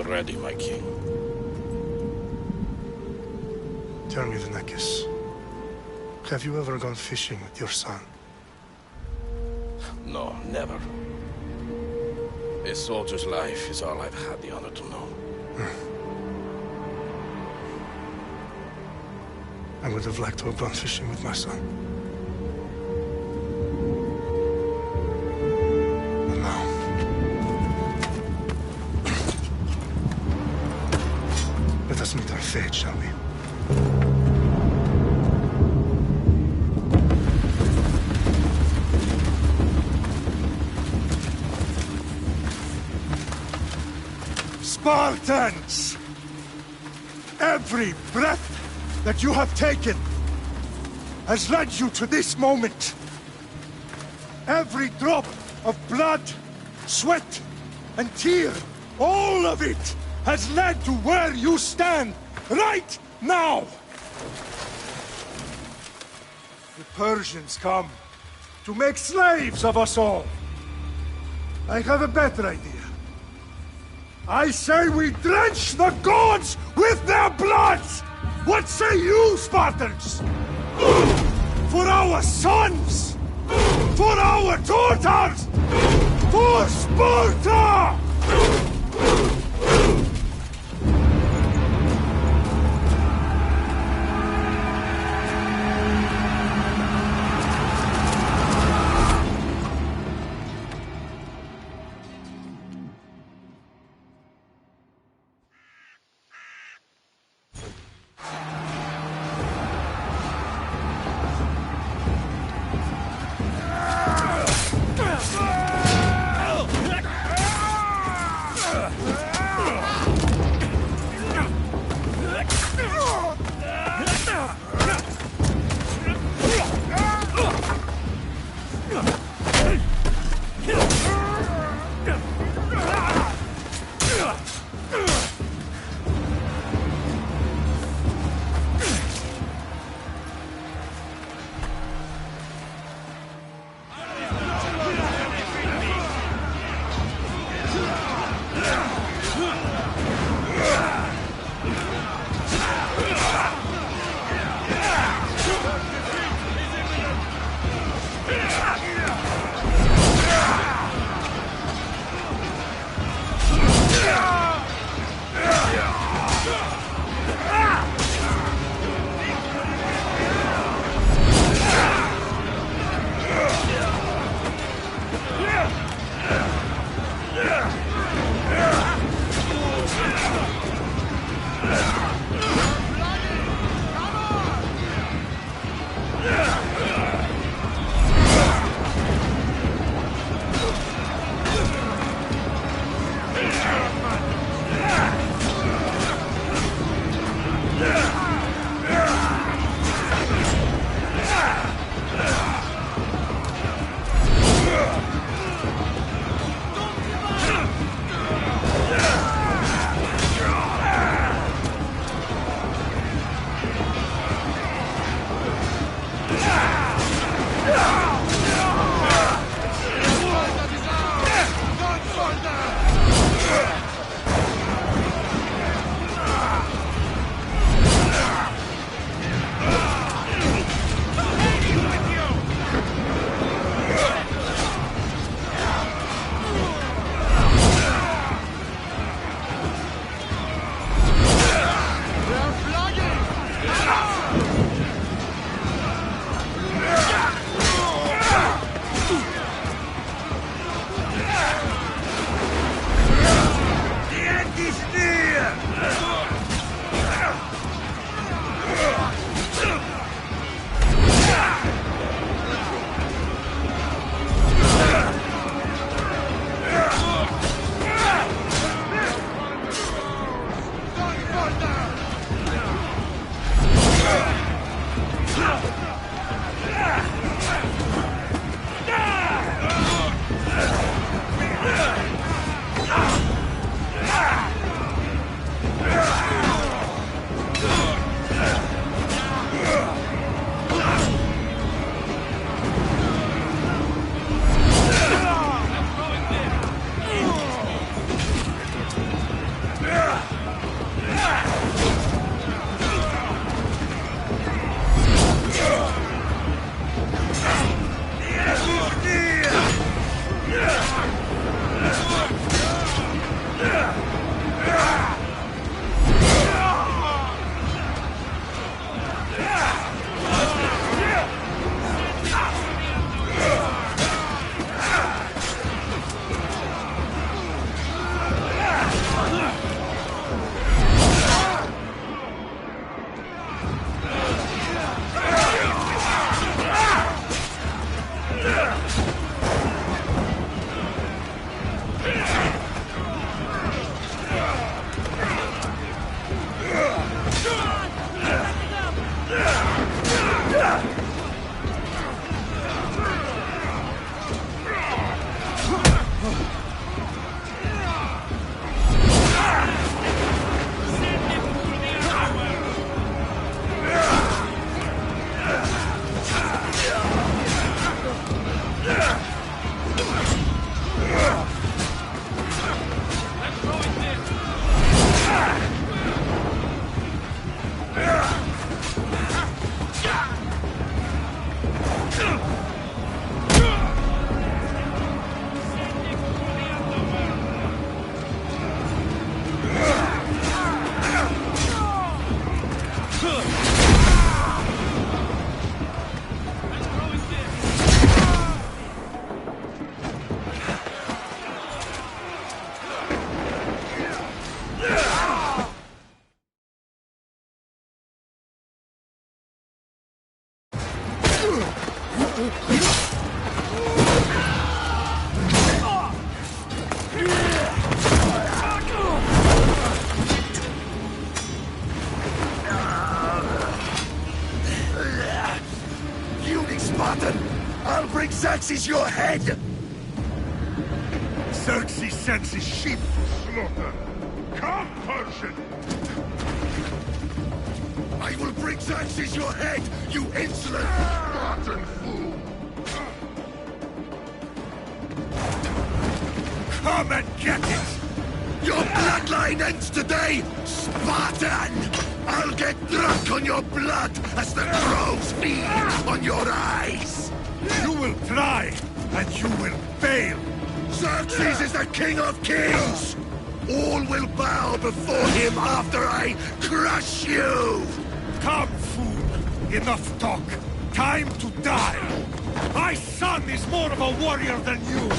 already, my king. Tell me, Vinicius, have you ever gone fishing with your son? No, never. A soldier's life is all I've had the honor to know. I would have liked to have gone fishing with my son. But now... let us meet our fate, shall we? Spartans! Every breath that you have taken has led you to this moment. Every drop of blood, sweat, and tear, all of it has led to where you stand right now. The Persians come to make slaves of us all. I have a better idea. I say we drench the gods with their blood! What say you, Spartans? For our sons! For our daughters! For Sparta! Xerxes your head! Xerxes sends his sheep to slaughter. Come, Persian! I will bring Xerxes your head, you insolent Spartan fool! Come and get it! Your bloodline ends today, Spartan! I'll get drunk on your blood as the crows feed on your eyes! You will try, and you will fail! Xerxes is the king of kings! All will bow before him after I crush you! Come, fool! Enough talk! Time to die! My son is more of a warrior than you!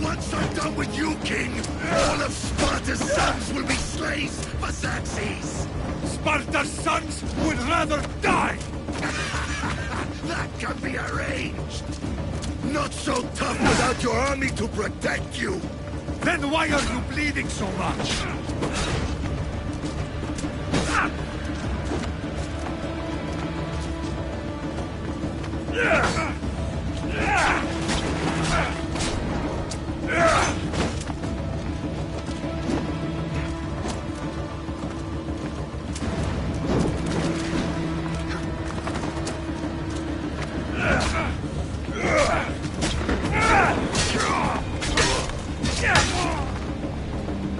Once I'm done with you, king, all of Sparta's sons will be slaves for Xerxes! Sparta's sons would rather die! That can be arranged! Not so tough without your army to protect you! Then why are you bleeding so much?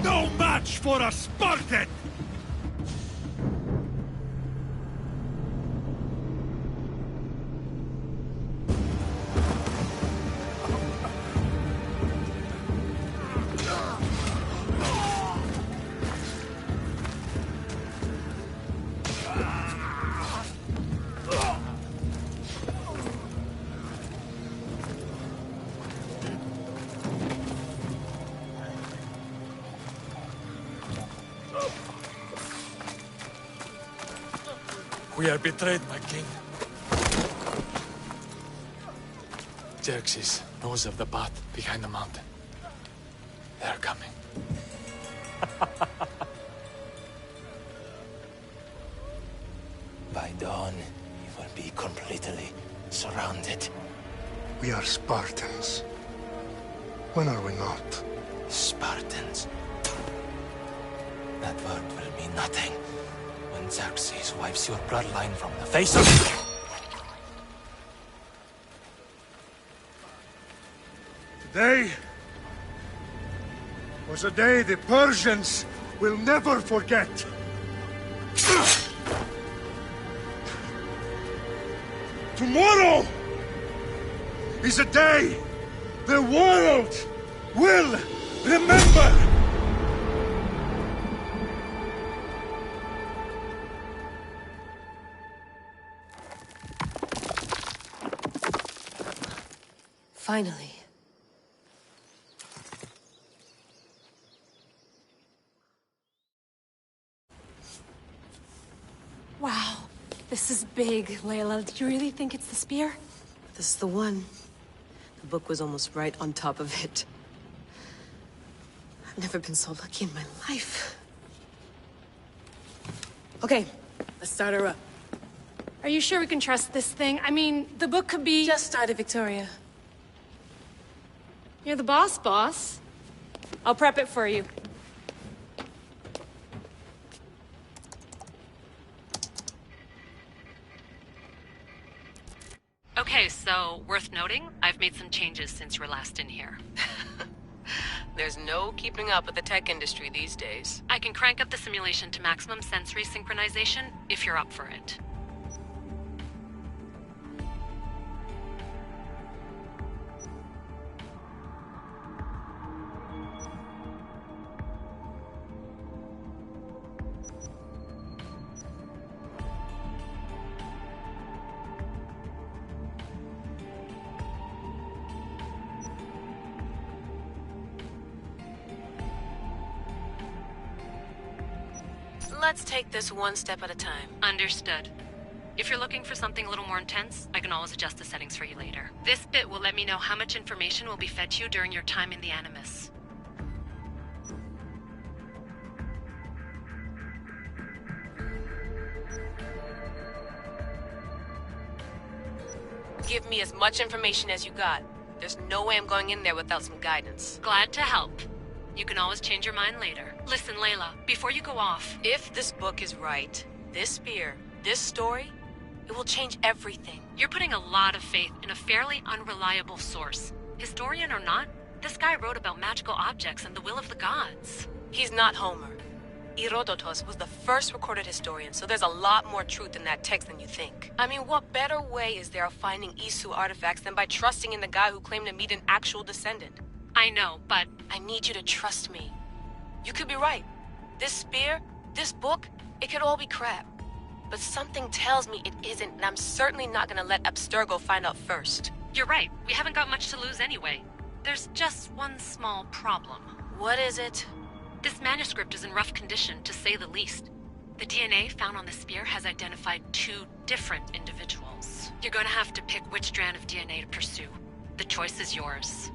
No match for a Spartan! We are betrayed, my king. Xerxes knows of the path behind the mountain. They are coming. By dawn, you will be completely surrounded. We are Spartans. When are we not? Spartans. That word will mean nothing when Xerxes wipes your bloodline from the face of it. Today was a day the Persians will never forget. Tomorrow is a day the world will remember. Finally. Wow, this is big, Layla. Do you really think it's the spear? This is the one. The book was almost right on top of it. I've never been so lucky in my life. Okay, let's start her up. Are you sure we can trust this thing? I mean, the book could be... Just started, Victoria. You're the boss. I'll prep it for you. Okay, so, worth noting, I've made some changes since you were last in here. There's no keeping up with the tech industry these days. I can crank up the simulation to maximum sensory synchronization, if you're up for it. Let's take this one step at a time. Understood. If you're looking for something a little more intense, I can always adjust the settings for you later. This bit will let me know how much information will be fed to you during your time in the Animus. Give me as much information as you got. There's no way I'm going in there without some guidance. Glad to help. You can always change your mind later. Listen, Layla, before you go off... If this book is right, this spear, this story, it will change everything. You're putting a lot of faith in a fairly unreliable source. Historian or not, this guy wrote about magical objects and the will of the gods. He's not Homer. Herodotus was the first recorded historian, so there's a lot more truth in that text than you think. I mean, what better way is there of finding Isu artifacts than by trusting in the guy who claimed to meet an actual descendant? I know, but... I need you to trust me. You could be right. This spear, this book, it could all be crap. But something tells me it isn't, and I'm certainly not gonna let Abstergo find out first. You're right. We haven't got much to lose anyway. There's just one small problem. What is it? This manuscript is in rough condition, to say the least. The DNA found on the spear has identified 2 different individuals. You're gonna have to pick which strand of DNA to pursue. The choice is yours.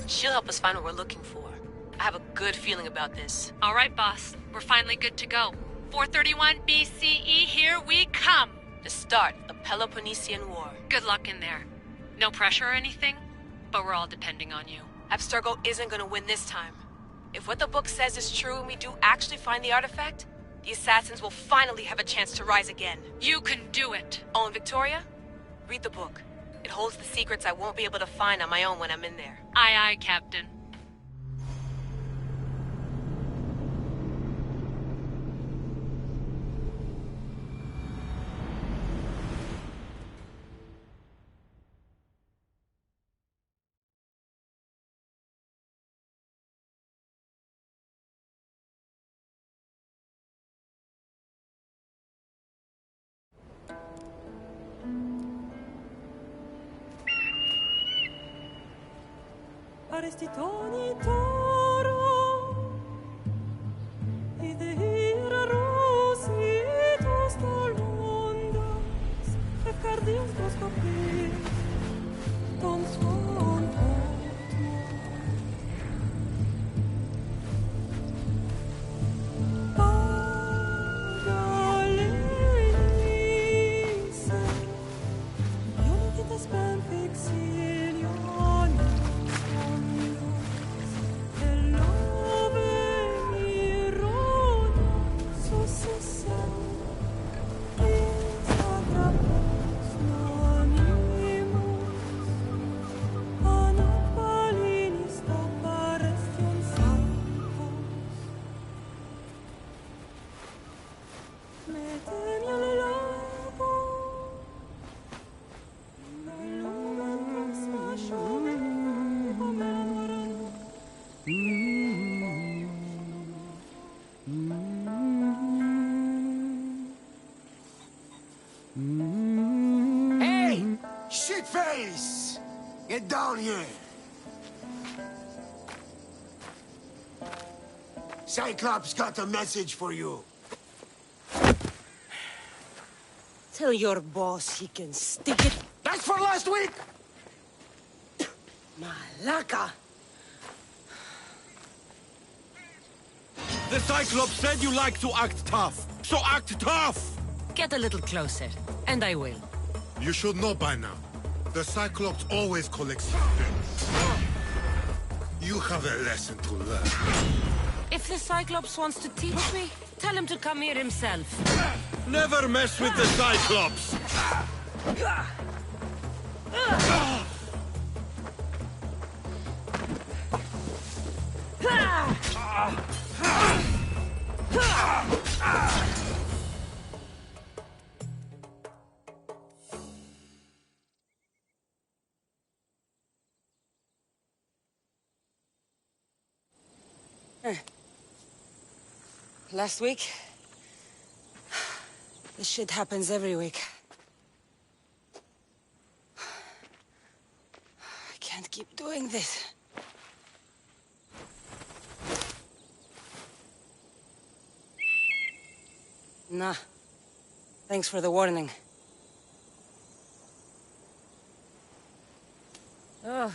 She'll help us find what we're looking for. I have a good feeling about this. All right, boss. We're finally good to go. 431 BCE, here we come! The start of the Peloponnesian War. Good luck in there. No pressure or anything, but we're all depending on you. Abstergo isn't gonna win this time. If what the book says is true and we do actually find the artifact, the assassins will finally have a chance to rise again. You can do it! Oh, and Victoria? Read the book. It holds the secrets I won't be able to find on my own when I'm in there. Aye, aye, Captain. Arestitoni toro, idehira rositos talmondas, efcardius toscopir, ton son Hey! Shitface! Get down here! Cyclops got a message for you. Tell your boss he can stick it. That's for last week! Malaka! The Cyclops said you like to act tough, so act tough! Get a little closer, and I will. You should know by now. The Cyclops always collects things. You have a lesson to learn. If the Cyclops wants to teach me, tell him to come here himself. Never mess with the Cyclops! Last week? This shit happens every week. I can't keep doing this. Nah. Thanks for the warning. Oh.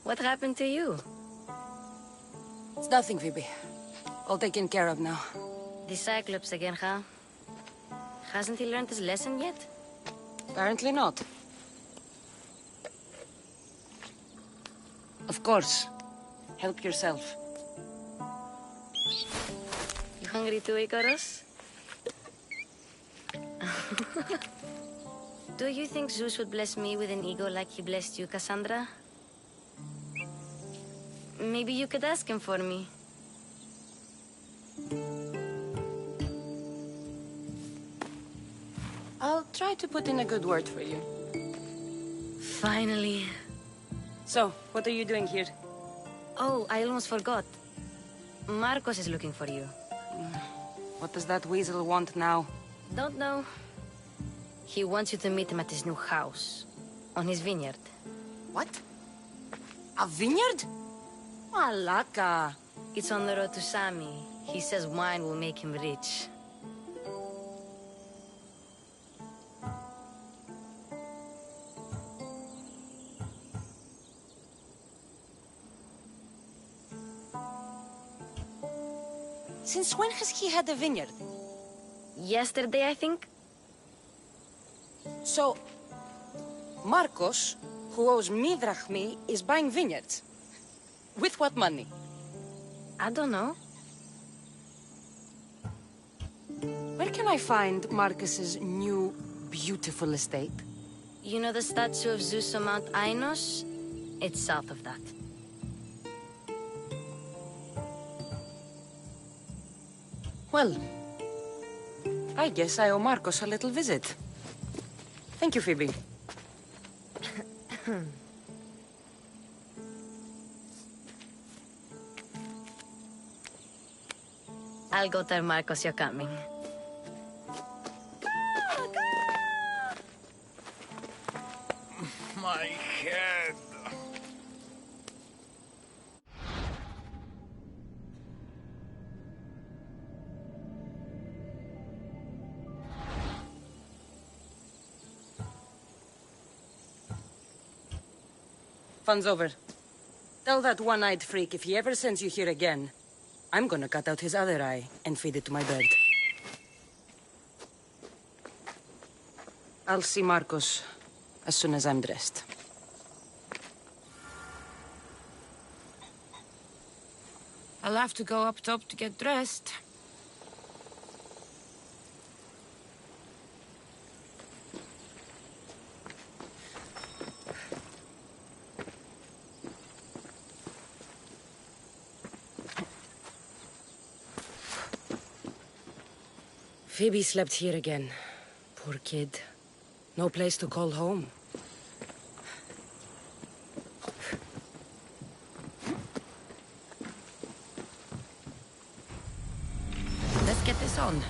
What happened to you? It's nothing, Phoebe. All taken care of now. The Cyclops again, huh? Hasn't he learned his lesson yet? Apparently not. Of course. Help yourself. You hungry too, Icarus? Do you think Zeus would bless me with an ego like he blessed you, Cassandra? Maybe you could ask him for me. I'll try to put in a good word for you. Finally. So, what are you doing here? Oh, I almost forgot. Marcos is looking for you. What does that weasel want now? Don't know. He wants you to meet him at his new house. On his vineyard. What? A vineyard? Malaka. It's on the road to Sami. He says wine will make him rich. Since when has he had a vineyard? Yesterday, I think. So, Marcos, who owes me drachmi, is buying vineyards. With what money? I don't know. Where can I find Marcus's new, beautiful estate? You know the statue of Zeus on Mount Ainos? It's south of that. Well, I guess I owe Marcos a little visit. Thank you, Phoebe. I'll go tell Marcos you're coming. My head. Fun's over. Tell that one-eyed freak if he ever sends you here again, I'm gonna cut out his other eye and feed it to my bird. I'll see Marcos as soon as I'm dressed. I'll have to go up top to get dressed. Phoebe slept here again. Poor kid. No place to call home. Let's get this on.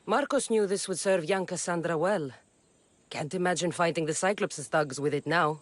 Marcos knew this would serve young Cassandra well. Can't imagine fighting the Cyclops' thugs with it now.